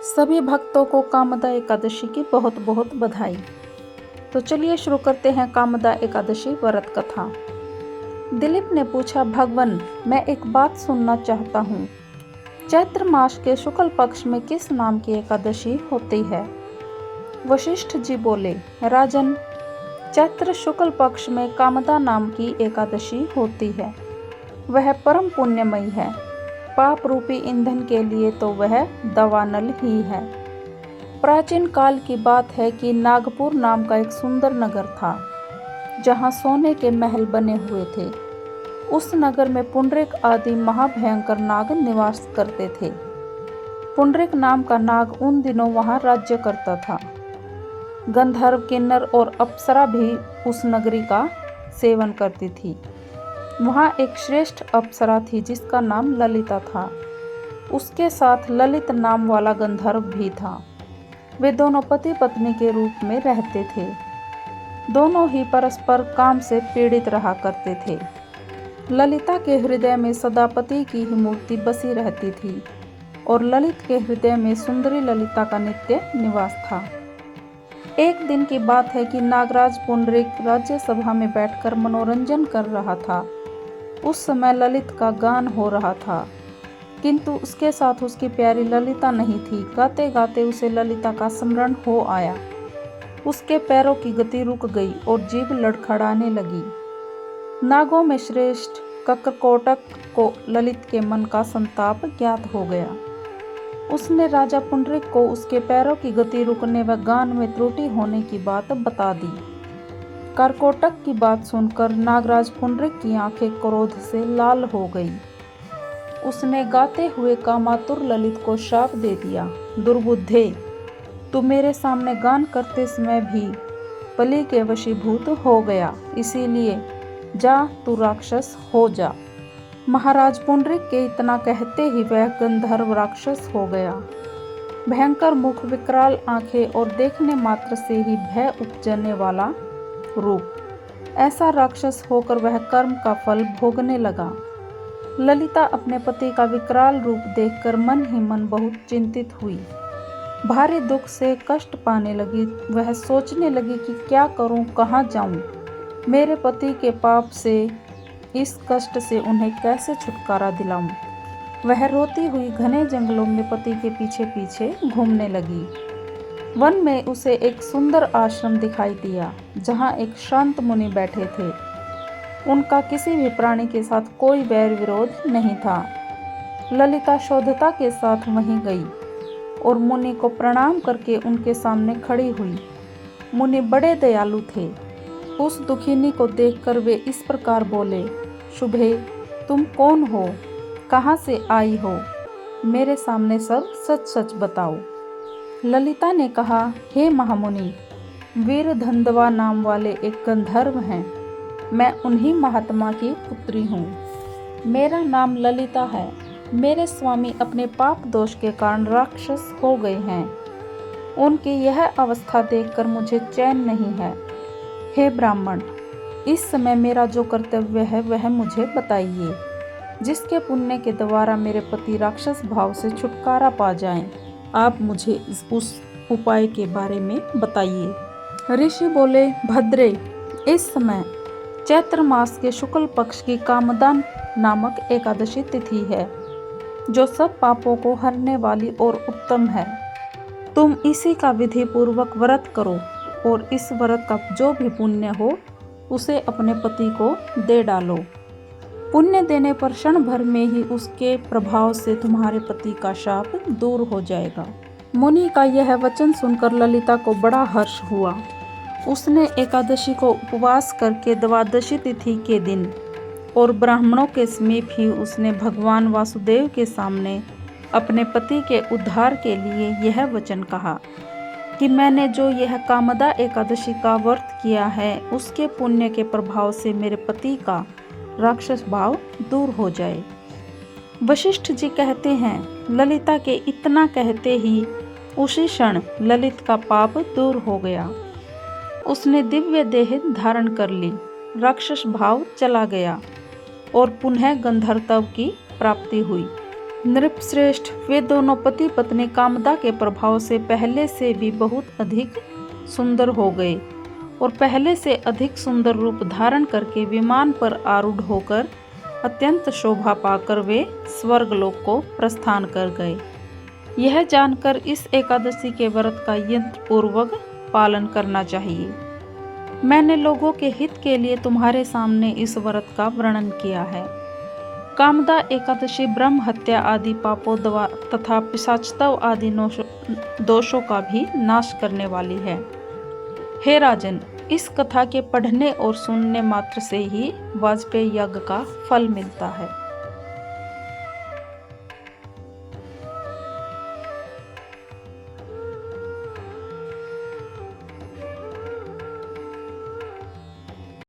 सभी भक्तों को कामदा एकादशी की बहुत बहुत बधाई। तो चलिए शुरू करते हैं कामदा एकादशी व्रत कथा। दिलीप ने पूछा, भगवान मैं एक बात सुनना चाहता हूँ। चैत्र मास के शुक्ल पक्ष में किस नाम की एकादशी होती है? वशिष्ठ जी बोले, राजन, चैत्र शुक्ल पक्ष में कामदा नाम की एकादशी होती है। वह परम पुण्यमयी है। पाप रूपी ईंधन के लिए तो वह दवानल ही है। प्राचीन काल की बात है कि नागपुर नाम का एक सुंदर नगर था, जहाँ सोने के महल बने हुए थे। उस नगर में पुंडरीक आदि महाभयंकर नाग निवास करते थे। पुंडरीक नाम का नाग उन दिनों वहाँ राज्य करता था। गंधर्व, किन्नर और अप्सरा भी उस नगरी का सेवन करती थी। वहाँ एक श्रेष्ठ अप्सरा थी जिसका नाम ललिता था। उसके साथ ललित नाम वाला गंधर्व भी था। वे दोनों पति पत्नी के रूप में रहते थे। दोनों ही परस्पर काम से पीड़ित रहा करते थे। ललिता के हृदय में सदा पति की ही मूर्ति बसी रहती थी और ललित के हृदय में सुंदरी ललिता का नित्य निवास था। एक दिन की बात है कि नागराज पुंडरीक राज्यसभा में बैठकर मनोरंजन कर रहा था। उस समय ललित का गान हो रहा था, किंतु उसके साथ उसकी प्यारी ललिता नहीं थी। गाते गाते उसे ललिता का स्मरण हो आया। उसके पैरों की गति रुक गई और जीभ लड़खड़ाने लगी। नागों में श्रेष्ठ ककरकोटक को ललित के मन का संताप ज्ञात हो गया। उसने राजा पुंडरीक को उसके पैरों की गति रुकने व गान में त्रुटि होने की बात बता दी। करकोटक की बात सुनकर नागराज पुंडरीक की आंखें क्रोध से लाल हो गई। उसने गाते हुए कामातुर ललित को शाप दे दिया, दुर्बुद्धे, तू मेरे सामने गान करते समय भी बलि के वशीभूत हो गया, इसीलिए जा तू राक्षस हो जा। महाराज पुंडरीक के इतना कहते ही वह गंधर्व राक्षस हो गया। भयंकर मुख, विकराल आंखें और देखने मात्र से ही भय उपजने वाला रूप, ऐसा राक्षस होकर वह कर्म का फल भोगने लगा। ललिता अपने पति का विकराल रूप देखकर मन ही मन बहुत चिंतित हुई। भारी दुख से कष्ट पाने लगी। वह सोचने लगी कि क्या करूं, कहाँ जाऊं, मेरे पति के पाप से, इस कष्ट से उन्हें कैसे छुटकारा दिलाऊं। वह रोती हुई घने जंगलों में पति के पीछे पीछे घूमने लगी। वन में उसे एक सुंदर आश्रम दिखाई दिया, जहाँ एक शांत मुनि बैठे थे। उनका किसी भी प्राणी के साथ कोई वैर विरोध नहीं था। ललिता शोधता के साथ वहीं गई और मुनि को प्रणाम करके उनके सामने खड़ी हुई। मुनि बड़े दयालु थे। उस दुखिनी को देखकर वे इस प्रकार बोले, शुभे, तुम कौन हो, कहाँ से आई हो, मेरे सामने सब सच सच बताओ। ललिता ने कहा, हे महामुनि, वीरधंधवा नाम वाले एक गंधर्व हैं। मैं उन्हीं महात्मा की पुत्री हूँ। मेरा नाम ललिता है। मेरे स्वामी अपने पाप दोष के कारण राक्षस हो गए हैं। उनकी यह अवस्था देखकर मुझे चैन नहीं है। हे ब्राह्मण, इस समय मेरा जो कर्तव्य है वह मुझे बताइए, जिसके पुण्य के द्वारा मेरे पति राक्षस भाव से छुटकारा पा जाएं। आप मुझे उस उपाय के बारे में बताइए। ऋषि बोले, भद्रे, इस समय चैत्र मास के शुक्ल पक्ष की कामदा नामक एकादशी तिथि है, जो सब पापों को हरने वाली और उत्तम है। तुम इसी का विधि पूर्वक व्रत करो और इस व्रत का जो भी पुण्य हो उसे अपने पति को दे डालो। पुण्य देने पर क्षण भर में ही उसके प्रभाव से तुम्हारे पति का शाप दूर हो जाएगा। मुनि का यह वचन सुनकर ललिता को बड़ा हर्ष हुआ। उसने एकादशी को उपवास करके द्वादशी तिथि के दिन और ब्राह्मणों के समीप ही उसने भगवान वासुदेव के सामने अपने पति के उद्धार के लिए यह वचन कहा कि मैंने जो यह कामदा एकादशी का व्रत किया है, उसके पुण्य के प्रभाव से मेरे पति का राक्षस भाव दूर हो जाए। वशिष्ठ जी कहते हैं, ललिता के इतना कहते ही उसी क्षण ललित का पाप दूर हो गया। उसने दिव्य देह धारण कर ली, राक्षस भाव चला गया और पुनः गंधर्वत्व की प्राप्ति हुई। नृपश्रेष्ठ, वे दोनों पति पत्नी कामदा के प्रभाव से पहले से भी बहुत अधिक सुंदर हो गए और पहले से अधिक सुंदर रूप धारण करके विमान पर आरूढ़ होकर अत्यंत शोभा पाकर वे स्वर्गलोक को प्रस्थान कर गए। यह जानकर इस एकादशी के व्रत का यत्नपूर्वक पालन करना चाहिए। मैंने लोगों के हित के लिए तुम्हारे सामने इस व्रत का वर्णन किया है। कामदा एकादशी ब्रह्म हत्या आदि पापों तथा पिशाचत्व आदि दोषों का भी नाश करने वाली है। हे राजन, इस कथा के पढ़ने और सुनने मात्र से ही वाजपेयी यज्ञ का फल मिलता है।